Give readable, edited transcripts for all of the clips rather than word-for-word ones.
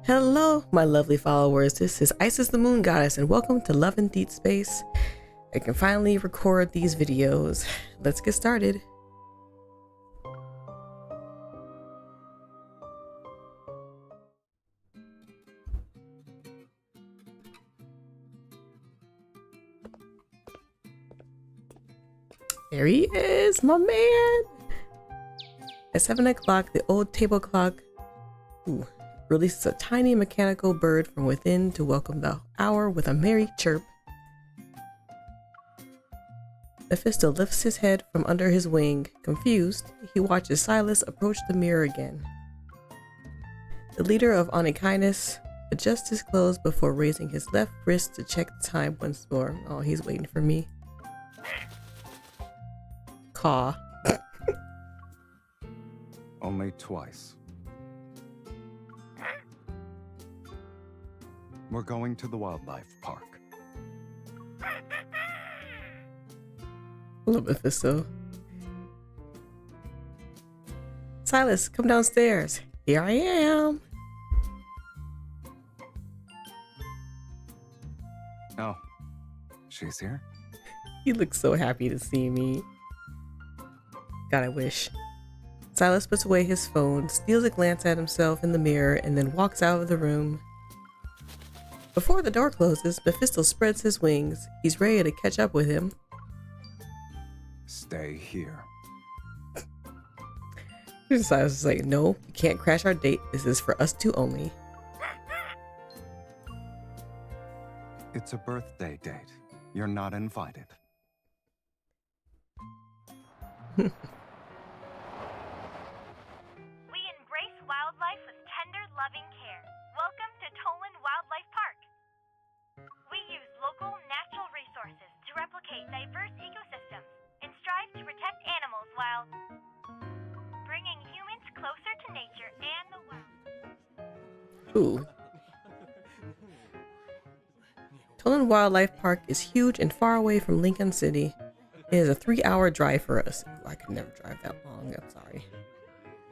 Hello, my lovely followers. This is Isis the Moon Goddess, and welcome to Love and Deepspace. I can finally record these videos. Let's get started. There he is, my man. At 7 o'clock, the old table clock releases a tiny mechanical bird from within to welcome the hour with a merry chirp. Mephisto lifts his head from under his wing. Confused, he watches Sylus approach the mirror again. The leader of Onykinus adjusts his clothes before raising his left wrist to check the time once more. Oh, he's waiting for me. Caw. Only twice. We're going to the wildlife park. Hello, Mephisto. Sylus, come downstairs. Here I am. Oh, she's here? He looks so happy to see me. God, I wish. Sylus puts away his phone, steals a glance at himself in the mirror, and then walks out of the room. Before the door closes, Mephisto spreads his wings. He's ready to catch up with him. Stay here. Sylus is like, no, you can't crash our date. This is for us two only. It's a birthday date. You're not invited. We embrace wildlife with tender, loving care. Welcome to Tolan Wildlife Park. We use local natural resources to replicate diverse ecosystems and strive to protect animals while bringing humans closer to nature and the wild. Ooh. Tolan Wildlife Park is huge and far away from Lincoln City. It is a 3-hour drive for us. Ooh, I could never drive that long, I'm sorry.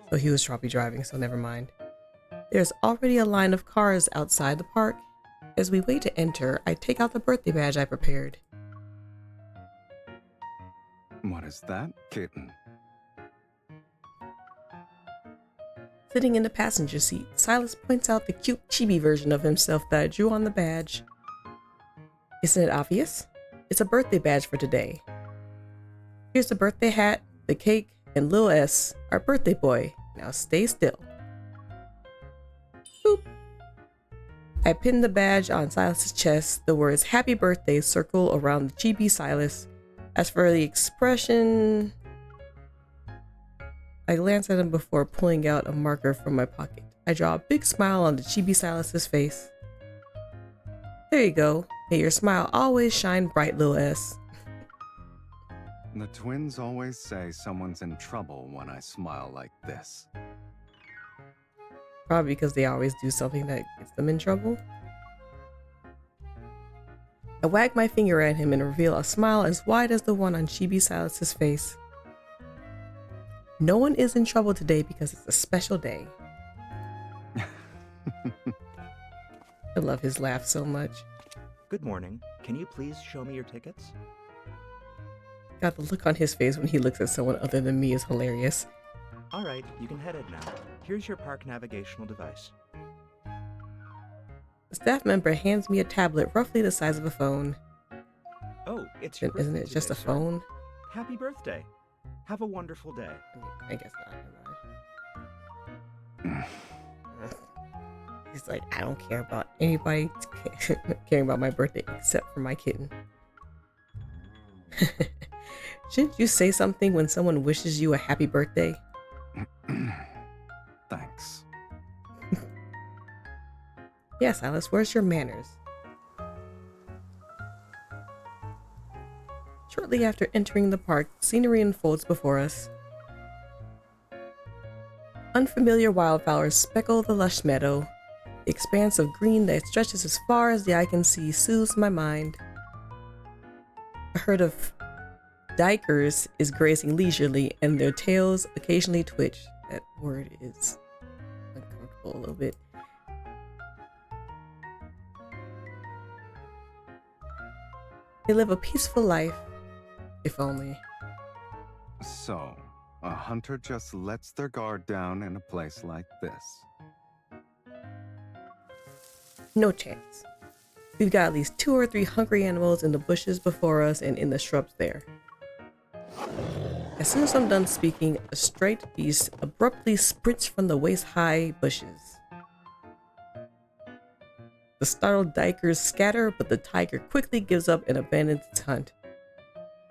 So he was probably driving, so never mind. There's already a line of cars outside the park. As we wait to enter, I take out the birthday badge I prepared. What is that, kitten? Sitting in the passenger seat, Sylus points out the cute chibi version of himself that I drew on the badge. Isn't it obvious? It's a birthday badge for today. Here's the birthday hat, the cake, and Lil S, our birthday boy. Now stay still. Boop. I pin the badge on Sylus' chest. The words Happy Birthday circle around the chibi Sylus. As for the expression, I glance at him before pulling out a marker from my pocket. I draw a big smile on the chibi Sylus' face. There you go. May your smile always shine bright, Lil S. The twins always say someone's in trouble when I smile like this. Probably because they always do something that gets them in trouble. I wag my finger at him and reveal a smile as wide as the one on Chibi Sylus' face. No one is in trouble today because it's a special day. I love his laugh so much. Good morning. Can you please show me your tickets? God, the look on his face when he looks at someone other than me is hilarious. All right, you can head in now. Here's your park navigational device. The staff member hands me a tablet roughly the size of a phone. Oh, it's your Isn't birthday it just a today, sir. phone? Happy birthday. Have a wonderful day. I guess not. He's like, I don't care about anybody caring about my birthday except for my kitten. Shouldn't you say something when someone wishes you a happy birthday? Thanks. Yes, Sylus, where's your manners? Shortly after entering the park, scenery unfolds before us. Unfamiliar wildflowers speckle the lush meadow. The expanse of green that stretches as far as the eye can see soothes my mind. A herd of dikers is grazing leisurely, and their tails occasionally twitch. That word is uncomfortable a little bit. They live a peaceful life. If only. So, a hunter just lets their guard down in a place like this. No chance. We've got at least 2 or 3 hungry animals in the bushes before us and in the shrubs there. As soon as I'm done speaking, a striped beast abruptly sprints from the waist-high bushes. The startled dikers scatter, but the tiger quickly gives up and abandons its hunt.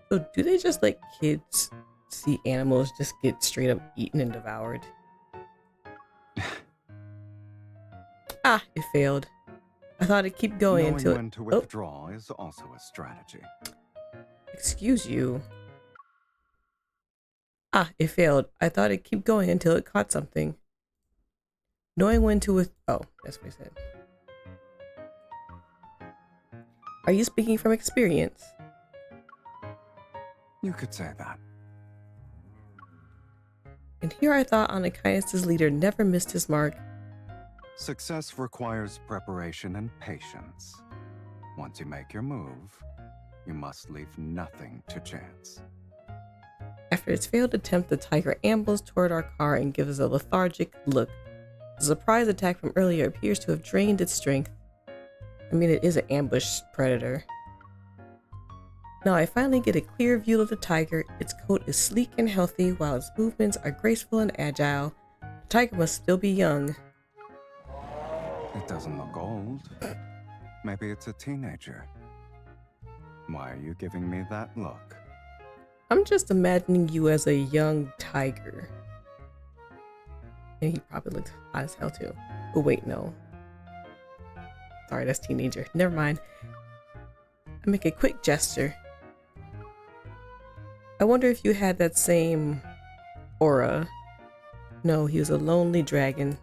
So do they just let kids see animals just get straight up eaten and devoured? Ah, it failed. I thought it'd keep going Knowing until when to withdraw is also a strategy. Excuse you. Ah, it failed. I thought it'd keep going until it caught something. Knowing when to oh, that's what I said. Are you speaking from experience? You could say that. And here I thought Anakias' leader never missed his mark. Success requires preparation and patience. Once you make your move, you must leave nothing to chance. After its failed attempt, the tiger ambles toward our car and gives us a lethargic look. The surprise attack from earlier appears to have drained its strength. I mean, it is an ambush predator. Now I finally get a clear view of the tiger. Its coat is sleek and healthy, while its movements are graceful and agile. The tiger must still be young. It doesn't look old. Maybe it's a teenager. Why are you giving me that look? I'm just imagining you as a young tiger. And he probably looked hot as hell too. Oh wait, no. Sorry, that's teenager. Never mind. I make a quick gesture. I wonder if you had that same aura. No, he was a lonely dragon.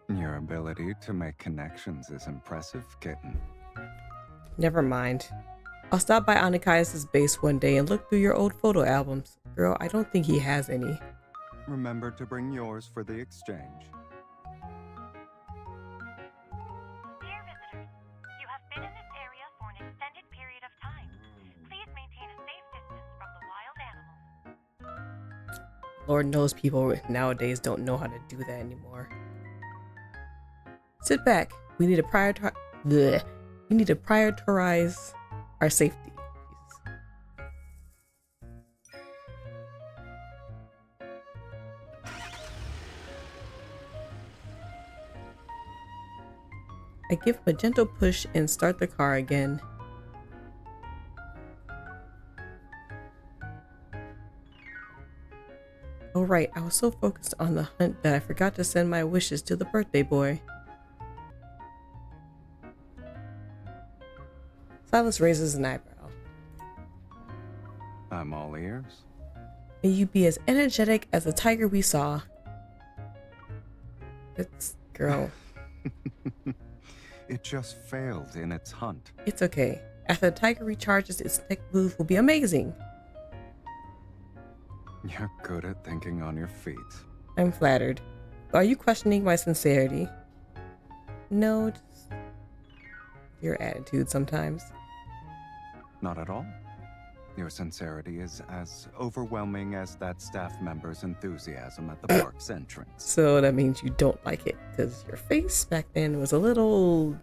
Your ability to make connections is impressive, kitten. Never mind. I'll stop by Anakias' base one day and look through your old photo albums. Girl, I don't think he has any. Remember to bring yours for the exchange. Dear visitors, you have been in this area for an extended period of time. Please maintain a safe distance from the wild animals. Lord knows people nowadays don't know how to do that anymore. Sit back. We need to prioritize our safety. I give him a gentle push and start the car again. Oh right, I was so focused on the hunt that I forgot to send my wishes to the birthday boy. Sylus raises an eyebrow. I'm all ears. May you be as energetic as the tiger we saw. It's girl. It just failed in its hunt. It's okay. After the tiger recharges, its next move will be amazing. You're good at thinking on your feet. I'm flattered. Are you questioning my sincerity? No, just your attitude sometimes. Not at all. Your sincerity is as overwhelming as that staff member's enthusiasm at the park's entrance. So that means you don't like it, because your face back then was a little...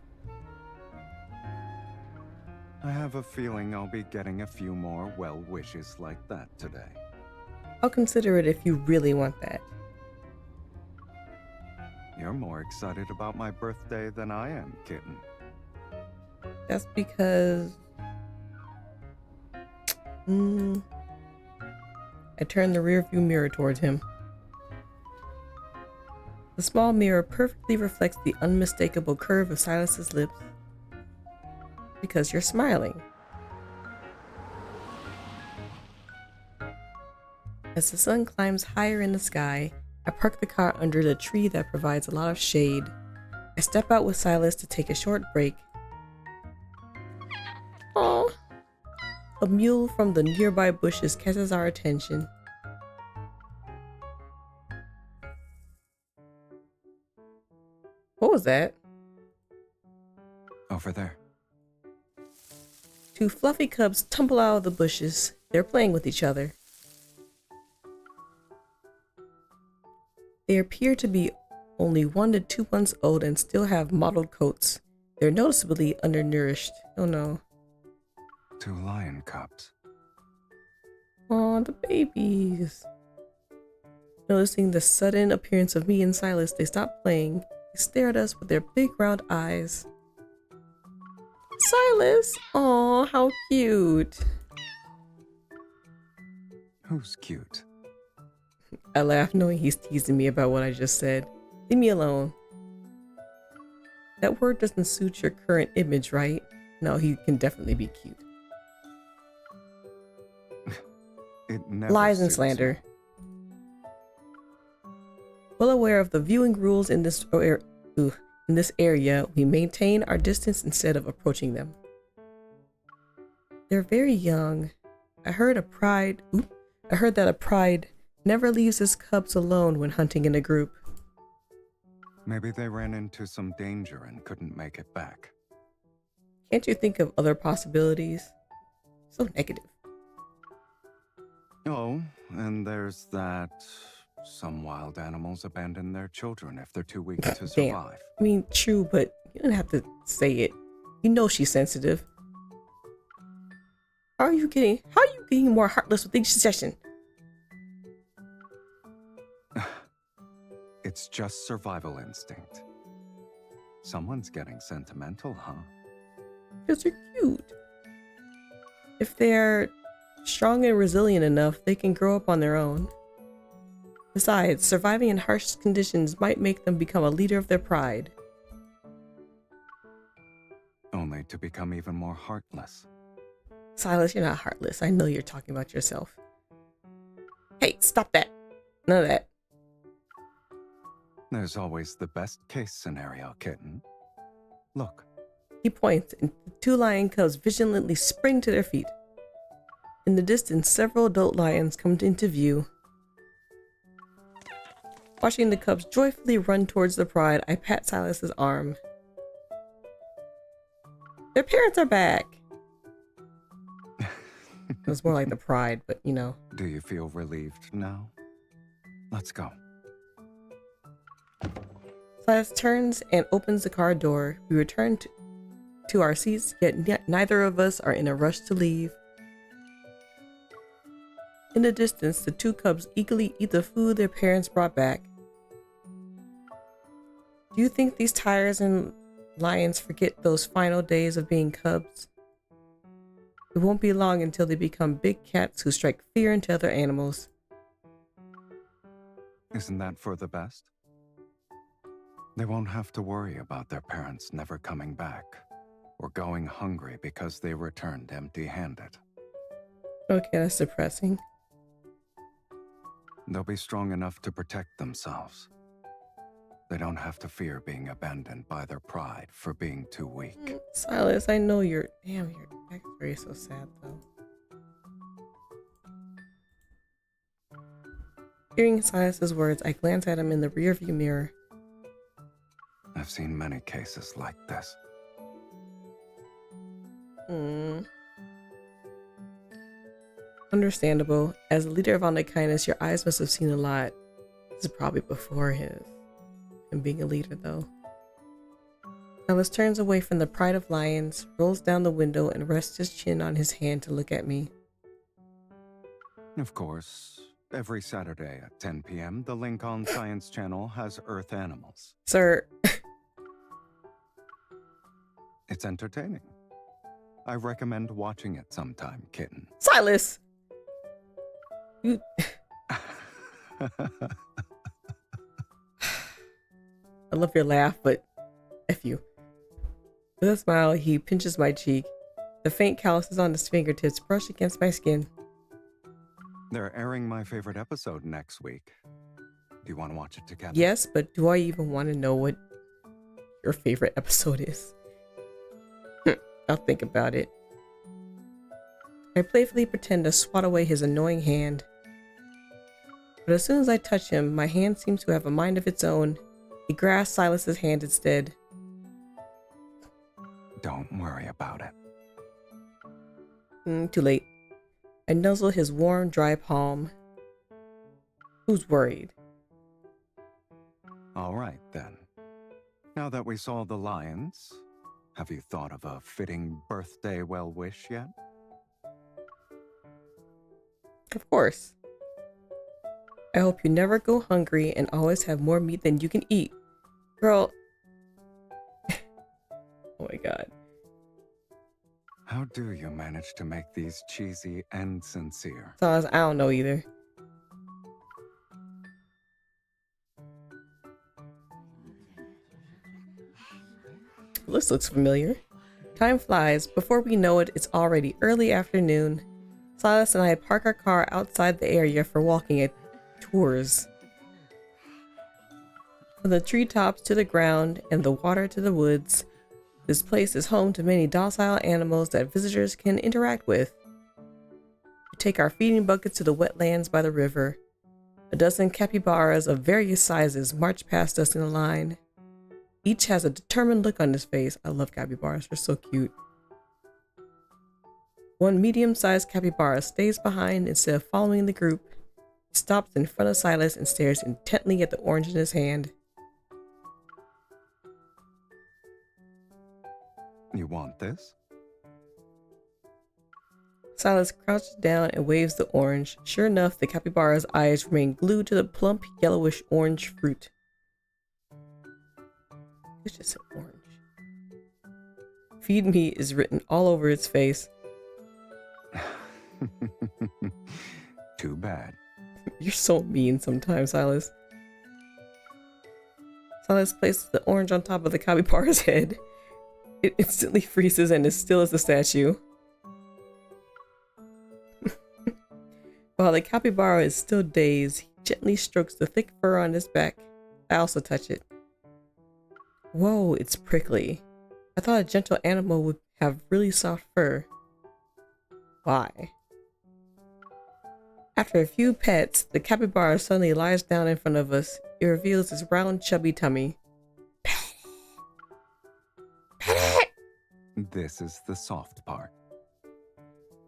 I have a feeling I'll be getting a few more well wishes like that today. I'll consider it if you really want that. You're more excited about my birthday than I am, kitten. That's because... I turn the rearview mirror towards him. The small mirror perfectly reflects the unmistakable curve of Sylus's lips. Because you're smiling. As the sun climbs higher in the sky, I park the car under the tree that provides a lot of shade. I step out with Sylus to take a short break. Aww. A mule from the nearby bushes catches our attention. What was that? Over there. Two fluffy cubs tumble out of the bushes. They're playing with each other. They appear to be only 1 to 2 months old and still have mottled coats. They're noticeably undernourished. Oh no. 2 lion cubs. Aw, the babies. Noticing the sudden appearance of me and Sylus, they stop playing. They stare at us with their big round eyes. Sylus! Aw, how cute. Who's cute? I laugh knowing he's teasing me about what I just said. Leave me alone. That word doesn't suit your current image, right? No, he can definitely be cute. It never Lies and suits slander. Well aware of the viewing rules in this area, we maintain our distance instead of approaching them. They're very young. I heard that a pride never leaves his cubs alone when hunting in a group. Maybe they ran into some danger and couldn't make it back. Can't you think of other possibilities? So negative. Oh, and there's that some wild animals abandon their children if they're too weak to survive. I mean, true, but you don't have to say it. You know she's sensitive. How are you getting more heartless with each session? It's just survival instinct. Someone's getting sentimental, huh? Because they're cute. If they're strong and resilient enough, they can grow up on their own. Besides, surviving in harsh conditions might make them become a leader of their pride. Only to become even more heartless. Sylus, you're not heartless. I know you're talking about yourself. Hey, stop that. None of that. There's always the best case scenario, kitten. Look. He points, and the 2 lion cubs vigilantly spring to their feet. In the distance, several adult lions come into view. Watching the cubs joyfully run towards the pride, I pat Sylus's arm. Their parents are back! It was more like the pride, but you know. Do you feel relieved now? Let's go. Sylus turns and opens the car door. We return to our seats, yet neither of us are in a rush to leave. In the distance, the 2 cubs eagerly eat the food their parents brought back. Do you think these tigers and lions forget those final days of being cubs? It won't be long until they become big cats who strike fear into other animals. Isn't that for the best? They won't have to worry about their parents never coming back, or going hungry because they returned empty-handed. Okay, that's depressing. They'll be strong enough to protect themselves. They don't have to fear being abandoned by their pride for being too weak. Sylus, I know your backstory is so sad though. Hearing Sylus's words, I glance at him in the rearview mirror. I've seen many cases like this. Understandable. As a leader of online kindness, your eyes must have seen a lot. This is probably before him being a leader, though. Sylus turns away from the pride of lions, rolls down the window, and rests his chin on his hand to look at me. Of course, every Saturday at 10 p.m., the Lincoln Science Channel has Earth Animals. Sir. It's entertaining. I recommend watching it sometime, kitten. Sylus! You... I love your laugh, but F you. With a smile, he pinches my cheek. The faint calluses on his fingertips brush against my skin. They're airing my favorite episode next week. Do you want to watch it together? Yes, but do I even want to know what your favorite episode is? I'll think about it. I playfully pretend to swat away his annoying hand. But as soon as I touch him, my hand seems to have a mind of its own. He grasps Sylus's hand instead. Don't worry about it. Too late. I nuzzle his warm, dry palm. Who's worried? All right, then. Now that we saw the lions, have you thought of a fitting birthday well-wish yet? Of course. I hope you never go hungry and always have more meat than you can eat. Girl. Oh my god. How do you manage to make these cheesy and sincere? So I don't know either. This looks familiar. Time flies. Before we know it, it's already early afternoon. Sylus and I park our car outside the area for walking tours. From the treetops to the ground and the water to the woods, this place is home to many docile animals that visitors can interact with. We take our feeding buckets to the wetlands by the river. A dozen capybaras of various sizes march past us in a line. Each has a determined look on his face. I love capybaras, they're so cute. One medium-sized capybara stays behind instead of following the group. He stops in front of Sylus and stares intently at the orange in his hand. You want this? Sylus crouches down and waves the orange. Sure enough, the capybara's eyes remain glued to the plump, yellowish orange fruit. It's just an orange. Feed me is written all over its face. Too bad. You're so mean sometimes, Sylus. Sylus places the orange on top of the capybara's head. It instantly freezes and is still as a statue. While the capybara is still dazed, he gently strokes the thick fur on his back. I also touch it. Whoa, it's prickly. I thought a gentle animal would have really soft fur. Why? After a few pets, the capybara suddenly lies down in front of us. It reveals its round, chubby tummy. This is the soft part.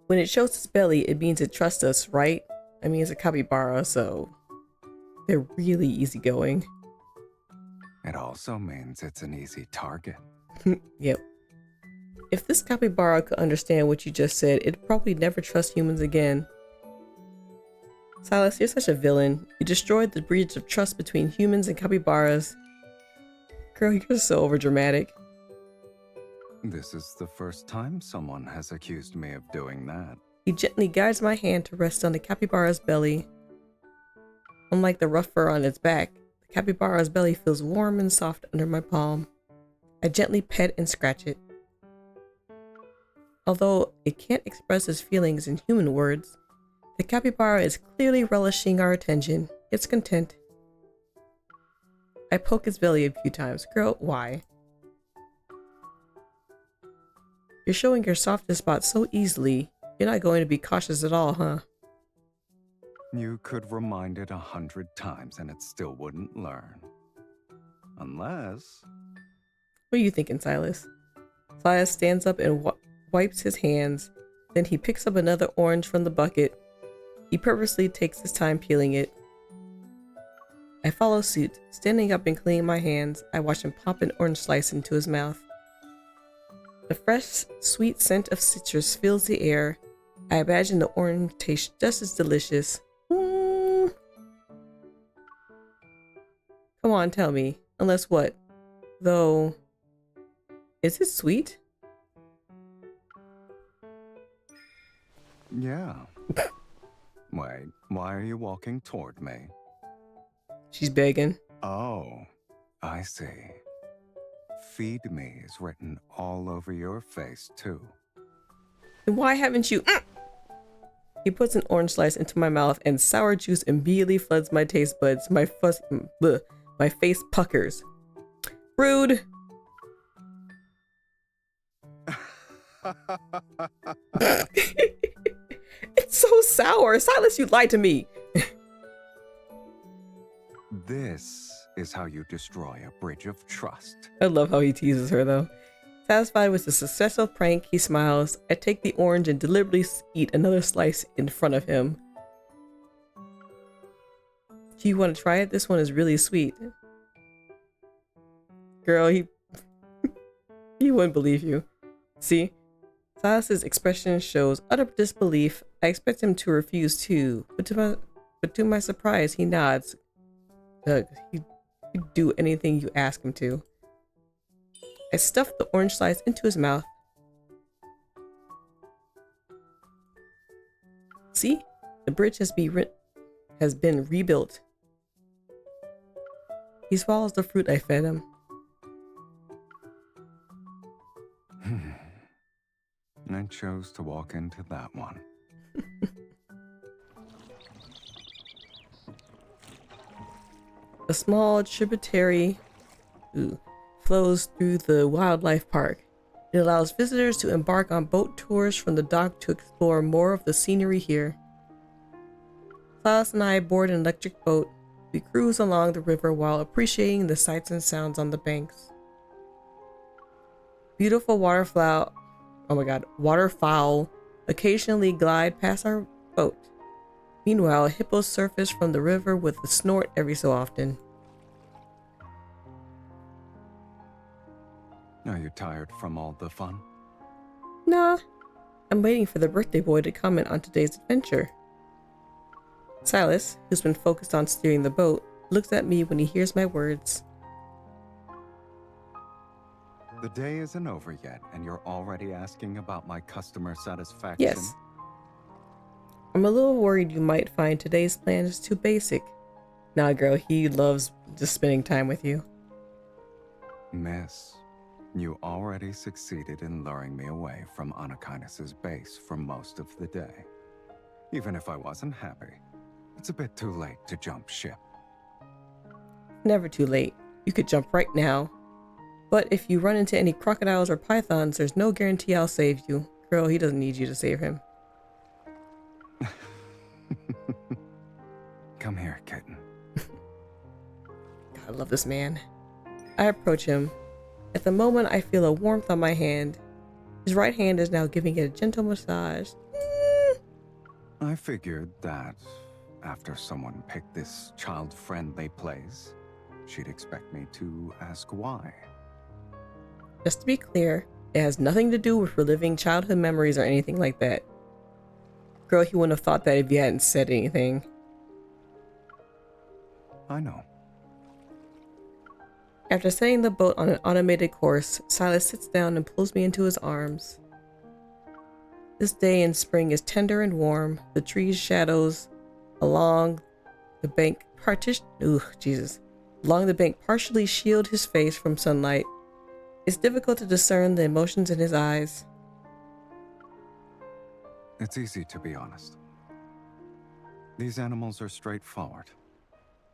When it shows its belly, it means it trusts us, right? I mean, it's a capybara, so they're really easygoing. It also means it's an easy target. Yep. If this capybara could understand what you just said, it'd probably never trust humans again. Sylus, you're such a villain. You destroyed the bridge of trust between humans and capybaras. Girl, you're so overdramatic. This is the first time someone has accused me of doing that. He gently guides my hand to rest on the capybara's belly. Unlike the rough fur on its back, the capybara's belly feels warm and soft under my palm. I gently pet and scratch it. Although it can't express its feelings in human words, the capybara is clearly relishing our attention. It's content. I poke its belly a few times. Girl, why? You're showing your softest spot so easily. You're not going to be cautious at all, huh? You could remind it 100 times and it still wouldn't learn. Unless... What are you thinking, Sylus? Sylus stands up and wipes his hands. Then he picks up another orange from the bucket. He purposely takes his time peeling it. I follow suit. Standing up and cleaning my hands, I watch him pop an orange slice into his mouth. The fresh, sweet scent of citrus fills the air. I imagine the orange tastes just as delicious. Come on, tell me. Unless what? Though, is it sweet? Yeah. Wait, why are you walking toward me? She's begging. Oh, I see. Feed me is written all over your face, too. Then why haven't you? He puts an orange slice into my mouth and sour juice immediately floods my taste buds. My face puckers. Rude. It's so sour. Sylus, you lied to me. This is how you destroy a bridge of trust. I love how he teases her, though. Satisfied with the successful prank, he smiles. I take the orange and deliberately eat another slice in front of him. Do you want to try it? This one is really sweet. Girl, he wouldn't believe you. See? Silas's expression shows utter disbelief. I expect him to refuse too, but to my surprise, he nods. He'd do anything you ask him to. I stuff the orange slice into his mouth. See? The bridge has been rebuilt. He swallows the fruit I fed him. I chose to walk into that one. A small tributary flows through the wildlife park. It allows visitors to embark on boat tours from the dock to explore more of the scenery here. Sylus and I board an electric boat. We cruise along the river while appreciating the sights and sounds on the banks. Beautiful waterfowl occasionally glide past our boat. Meanwhile, hippos surface from the river with a snort every so often. Are you tired from all the fun? Nah, I'm waiting for the birthday boy to comment on today's adventure. Sylus, who's been focused on steering the boat, looks at me when he hears my words. The day isn't over yet, and you're already asking about my customer satisfaction? Yes. I'm a little worried you might find today's plans too basic. Nah, girl, he loves just spending time with you. Miss, you already succeeded in luring me away from Anakinus' base for most of the day. Even if I wasn't happy, it's a bit too late to jump ship. Never too late. You could jump right now. But if you run into any crocodiles or pythons, there's no guarantee I'll save you. Girl, he doesn't need you to save him. Come here, kitten. God, I love this man. I approach him. At the moment, I feel a warmth on my hand. His right hand is now giving it a gentle massage. I figured that after someone picked this child-friendly place, she'd expect me to ask why. Just to be clear, it has nothing to do with reliving childhood memories or anything like that. Girl, he wouldn't have thought that if you hadn't said anything. I know. After setting the boat on an automated course, Sylus sits down and pulls me into his arms. This day in spring is tender and warm. The trees' shadows along the bank partially shield his face from sunlight. It's difficult to discern the emotions in his eyes. It's easy to be honest. These animals are straightforward.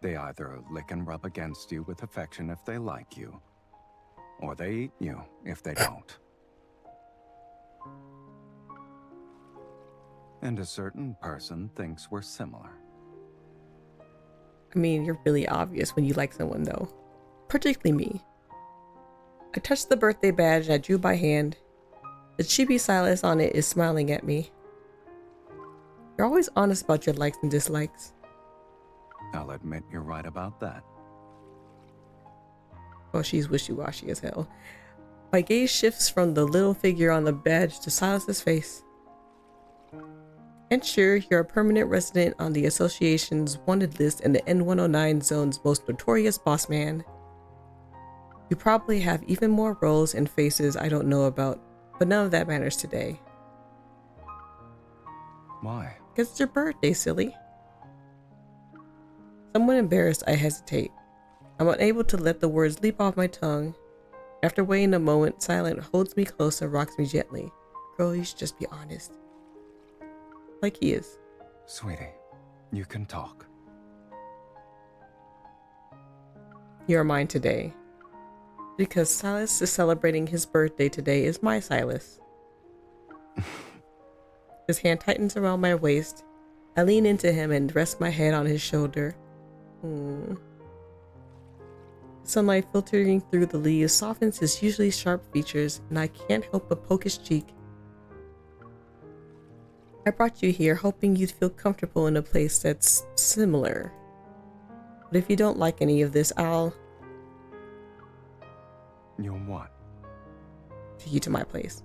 They either lick and rub against you with affection if they like you, or they eat you if they don't. And a certain person thinks we're similar. I mean, you're really obvious when you like someone, though. Particularly me. I touched the birthday badge and I drew by hand. The chibi Sylus on it is smiling at me. You're always honest about your likes and dislikes. I'll admit you're right about that. Oh, she's wishy-washy as hell. My gaze shifts from the little figure on the badge to Silas's face. And sure, you're a permanent resident on the association's wanted list and the N109 zone's most notorious boss man. You probably have even more roles and faces I don't know about, but none of that matters today. Why? Because it's your birthday, silly. Somewhat embarrassed, I hesitate. I'm unable to let the words leap off my tongue. After waiting a moment, Silent holds me close and rocks me gently. Girl, you should just be honest. Like he is. Sweetie, you can talk. You're mine today. Because Sylus is celebrating his birthday today is my Sylus. His hand tightens around my waist. I lean into him and rest my head on his shoulder. The sunlight filtering through the leaves softens his usually sharp features, and I can't help but poke his cheek. I brought you here hoping you'd feel comfortable in a place that's similar. But if you don't like any of this, I'll You'll what? take you to my place.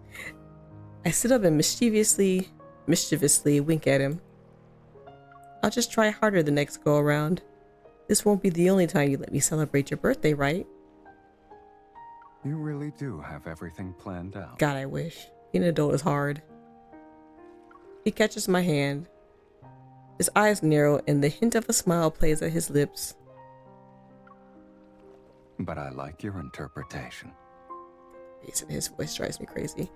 I sit up and mischievously wink at him. I'll just try harder the next go around. This won't be the only time you let me celebrate your birthday, right? You really do have everything planned out. God, I wish. Being an adult is hard. He catches my hand. His eyes narrow and the hint of a smile plays at his lips. But I like your interpretation. His voice drives me crazy.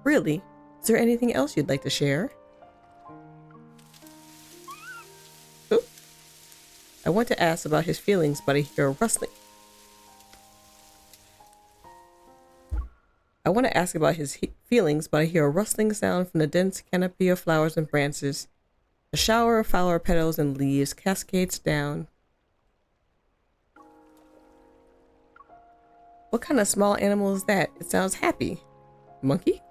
Really? Is there anything else you'd like to share? Ooh. I want to ask about his feelings, but I hear a rustling. I want to ask about his feelings, but I hear a rustling sound from the dense canopy of flowers and branches. A shower of flower petals and leaves cascades down. What kind of small animal is that? It sounds happy. Monkey?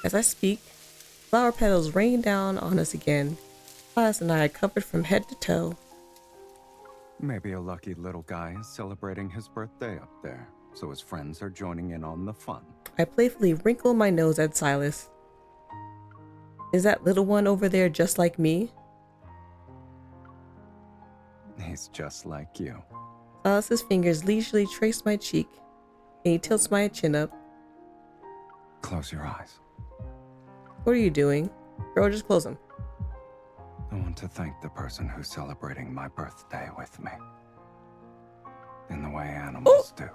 As I speak, flower petals rain down on us again. Sylus and I are covered from head to toe. Maybe a lucky little guy is celebrating his birthday up there, so his friends are joining in on the fun. I playfully wrinkle my nose at Sylus. Is that little one over there just like me? He's just like you. Sylus's fingers leisurely trace my cheek, and he tilts my chin up. Close your eyes. What are you doing? Girl, just close them. I want to thank the person who's celebrating my birthday with me. In the way animals do.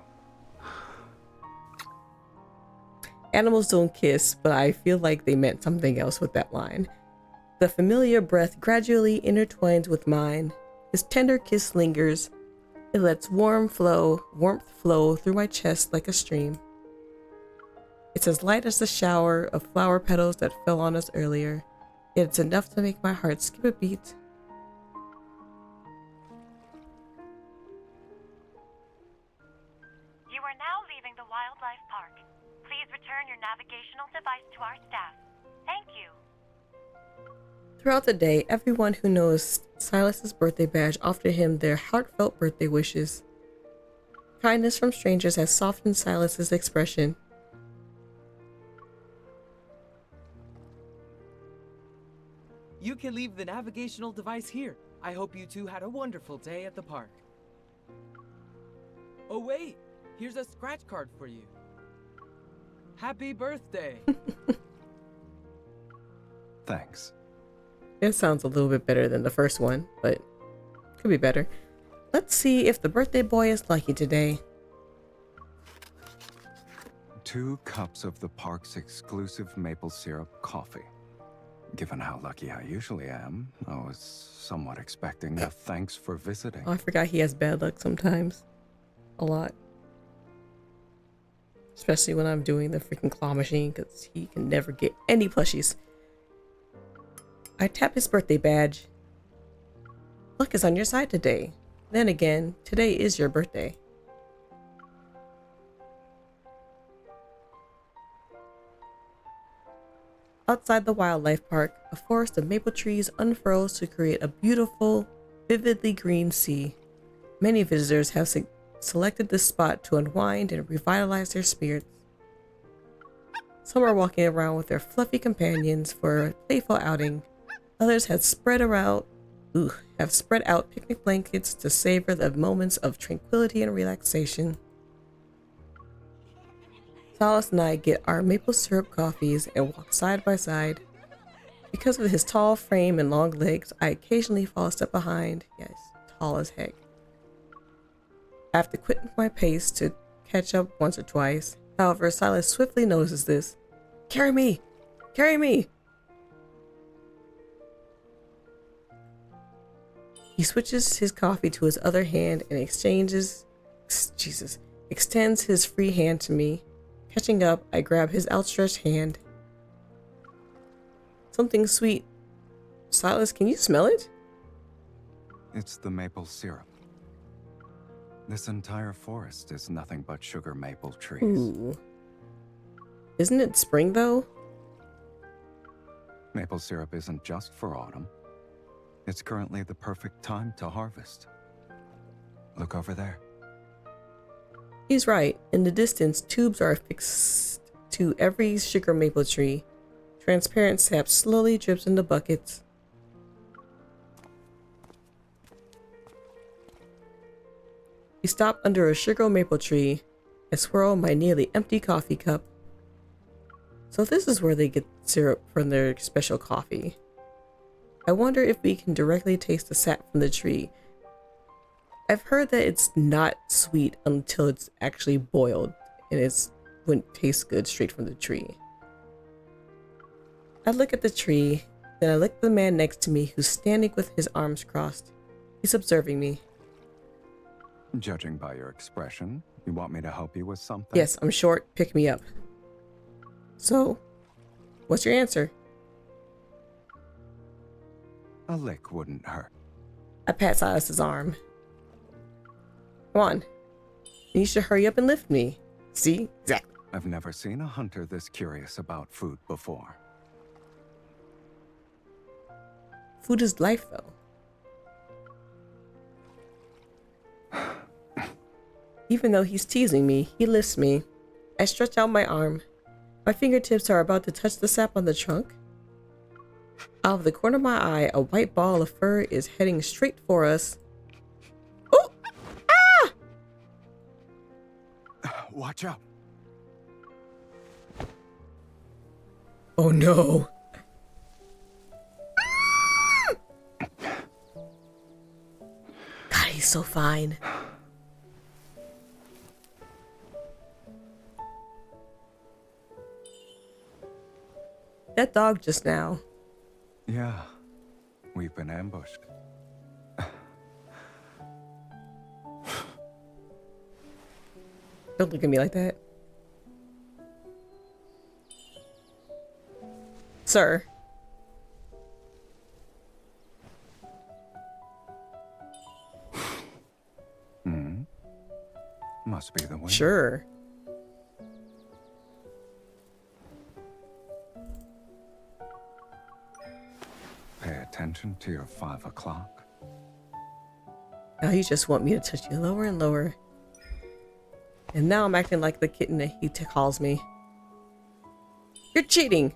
Animals don't kiss, but I feel like they meant something else with that line. The familiar breath gradually intertwines with mine. His tender kiss lingers. It lets warmth flow through my chest like a stream. It's as light as the shower of flower petals that fell on us earlier, yet it's enough to make my heart skip a beat. You are now leaving the wildlife park. Please return your navigational device to our staff. Thank you. Throughout the day, everyone who knows Sylus's birthday badge offered him their heartfelt birthday wishes. Kindness from strangers has softened Sylus's expression. You can leave the navigational device here. I hope you two had a wonderful day at the park. Oh wait, here's a scratch card for you. Happy birthday! Thanks. It sounds a little bit better than the first one, but could be better. Let's see if the birthday boy is lucky today. 2 cups of the park's exclusive maple syrup coffee. Given how lucky I usually am, I was somewhat expecting a thanks for visiting. Oh, I forgot he has bad luck sometimes. A lot. Especially when I'm doing the freaking claw machine, because he can never get any plushies. I tap his birthday badge. Luck is on your side today. Then again, today is your birthday. Outside the wildlife park, a forest of maple trees unfurls to create a beautiful, vividly green sea. Many visitors have selected this spot to unwind and revitalize their spirits. Some are walking around with their fluffy companions for a playful outing. Others have spread out picnic blankets to savor the moments of tranquility and relaxation. Sylus and I get our maple syrup coffees and walk side by side. Because of his tall frame and long legs, I occasionally fall a step behind. Yes, tall as heck. I have to quit my pace to catch up once or twice. However, Sylus swiftly notices this. Carry me! Carry me! He switches his coffee to his other hand and extends his free hand to me. Catching up, I grab his outstretched hand. Something sweet. Sylus, can you smell it? It's the maple syrup. This entire forest is nothing but sugar maple trees. Ooh. Isn't it spring though? Maple syrup isn't just for autumn. It's currently the perfect time to harvest. Look over there. He's right. In the distance, tubes are affixed to every sugar maple tree. Transparent sap slowly drips into buckets. We stop under a sugar maple tree and swirl my nearly empty coffee cup. So this is where they get syrup from their special coffee. I wonder if we can directly taste the sap from the tree. I've heard that it's not sweet until it's actually boiled, and it wouldn't taste good straight from the tree. I look at the tree, then I look at the man next to me who's standing with his arms crossed. He's observing me. Judging by your expression, you want me to help you with something? Yes, I'm short. Pick me up. So, what's your answer? A lick wouldn't hurt. I pat Silas's arm. Come on. You should hurry up and lift me. See? Exactly. I've never seen a hunter this curious about food before. Food is life, though. Even though he's teasing me, he lifts me. I stretch out my arm. My fingertips are about to touch the sap on the trunk. Out of the corner of my eye, a white ball of fur is heading straight for us. Oh! Ah! Watch out. Oh no. God, he's so fine. That dog just now. Yeah, we've been ambushed. Don't look at me like that. Sir. Must be the wind. Sure. Pay attention to your 5 o'clock. Now he just want me to touch you lower and lower. And now I'm acting like the kitten that he calls me. You're cheating!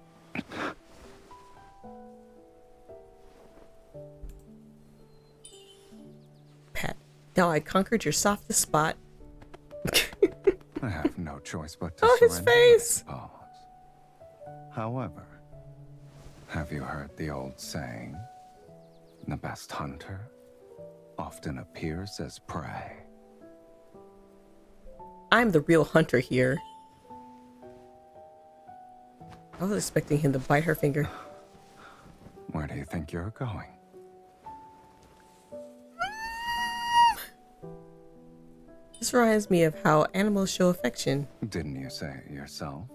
Pat, now I conquered your softest spot. I have no choice but to Oh, his surrender, face! I suppose. However, have you heard the old saying? The best hunter often appears as prey. I'm the real hunter here. I was expecting him to bite her finger. Where do you think you're going? This reminds me of how animals show affection. Didn't you say it yourself?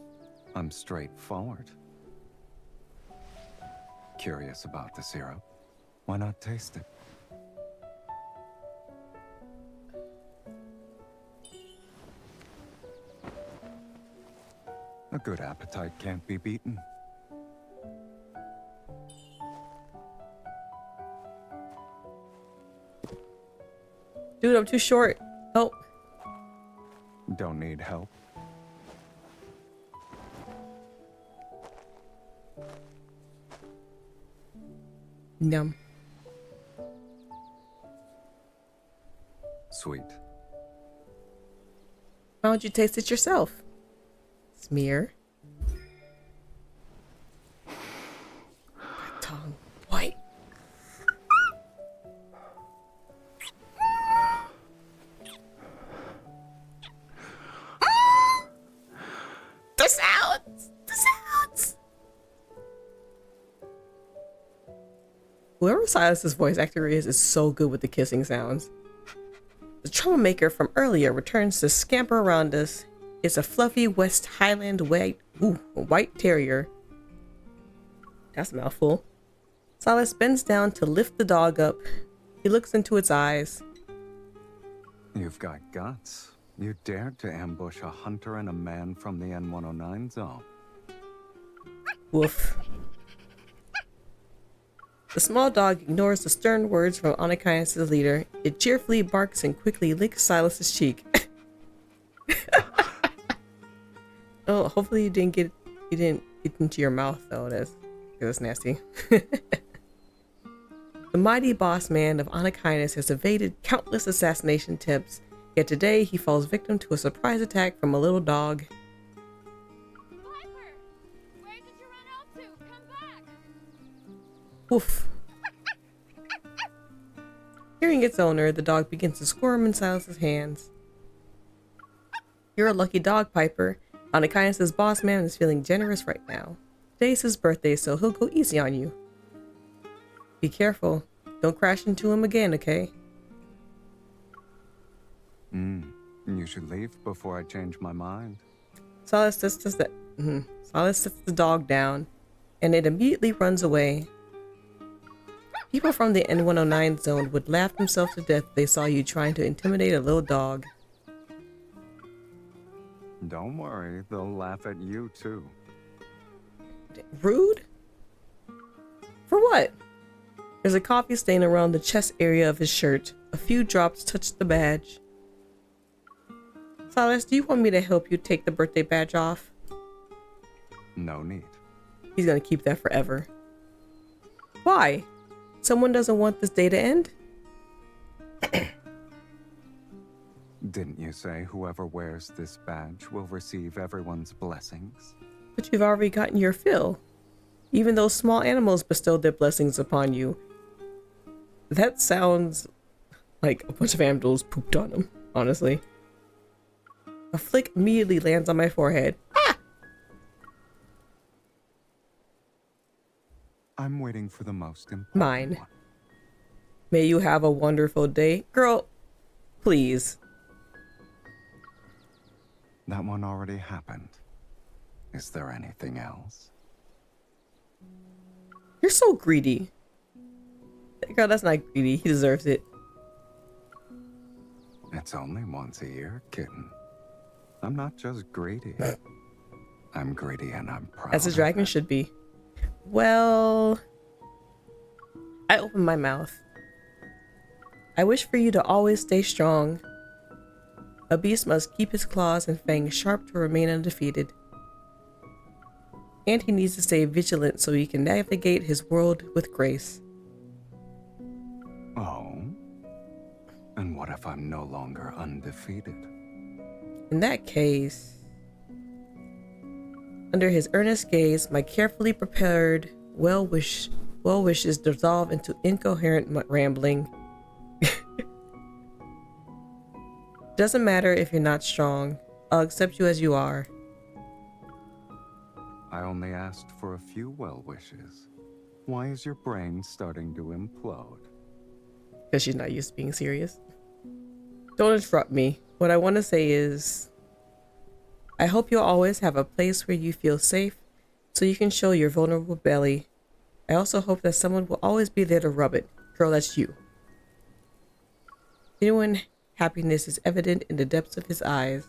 I'm straightforward. Curious about the syrup? Why not taste it? A good appetite can't be beaten. Dude, I'm too short. Help. Don't need help. Yum. Sweet. Why don't you taste it yourself? Smear. My tongue. White. The sounds! The sounds! Whoever Silas's voice actor is so good with the kissing sounds. The troublemaker from earlier returns to scamper around us. It's a fluffy West Highland white terrier. That's a mouthful. Silas bends down to lift the dog up. He looks into its eyes. You've got guts. You dared to ambush a hunter and a man from the N109 zone. Woof. The small dog ignores the stern words from Anakias' leader. It cheerfully barks and quickly licks Silas's cheek. Oh, hopefully you didn't get into your mouth though. That's nasty. The mighty boss man of Anakias has evaded countless assassination attempts, yet today he falls victim to a surprise attack from a little dog. Piper! Where did you run off to? Come back! Oof. Hearing its owner, the dog begins to squirm in Silas's hands. You're a lucky dog, Piper. Anakias' boss man is feeling generous right now. Today's his birthday, so he'll go easy on you. Be careful. Don't crash into him again, okay? You should leave before I change my mind. Silas sets the dog down, and it immediately runs away. People from the N109 zone would laugh themselves to death if they saw you trying to intimidate a little dog. Don't worry, they'll laugh at you too. Rude? For what? There's a coffee stain around the chest area of his shirt. A few drops touch the badge. Silas, do you want me to help you take the birthday badge off? No need. He's gonna keep that forever. Why? Someone doesn't want this day to end? Didn't you say whoever wears this badge will receive everyone's blessings? But you've already gotten your fill. Even those small animals bestowed their blessings upon you. That sounds like a bunch of animals pooped on him, honestly. A flick immediately lands on my forehead. Ah! I'm waiting for the most important Mine. one. May you have a wonderful day. Girl, please. That one already happened. Is there anything else? You're so greedy. Girl, that's not greedy. He deserves it. It's only once a year, kitten. I'm not just greedy. I'm greedy and I'm proud. As a of dragon it. should be. Well, I open my mouth. I wish for you to always stay strong. A beast must keep his claws and fangs sharp to remain undefeated. And he needs to stay vigilant so he can navigate his world with grace. Oh? And what if I'm no longer undefeated? In that case, under his earnest gaze, my carefully prepared well wishes dissolve into incoherent rambling. Doesn't matter if you're not strong. I'll accept you as you are. I only asked for a few well wishes. Why is your brain starting to implode? Because she's not used to being serious. Don't interrupt me. What I want to say is, I hope you'll always have a place where you feel safe so you can show your vulnerable belly. I also hope that someone will always be there to rub it. Girl, that's you. Genuine happiness is evident in the depths of his eyes.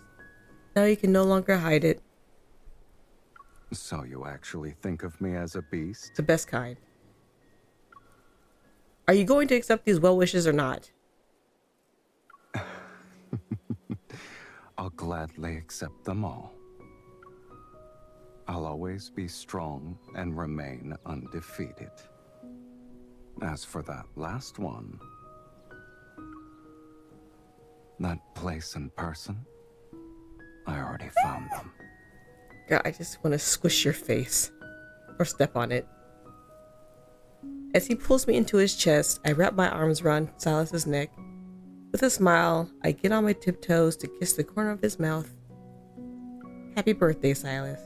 Now you can no longer hide it. So you actually think of me as a beast? The best kind. Are you going to accept these well wishes or not? I'll gladly accept them all. I'll always be strong and remain undefeated. As for that last one, that place and person, I already found them. God, I just want to squish your face or step on it. As he pulls me into his chest, I wrap my arms around Silas's neck. With a smile, I get on my tiptoes to kiss the corner of his mouth. Happy birthday, Silas.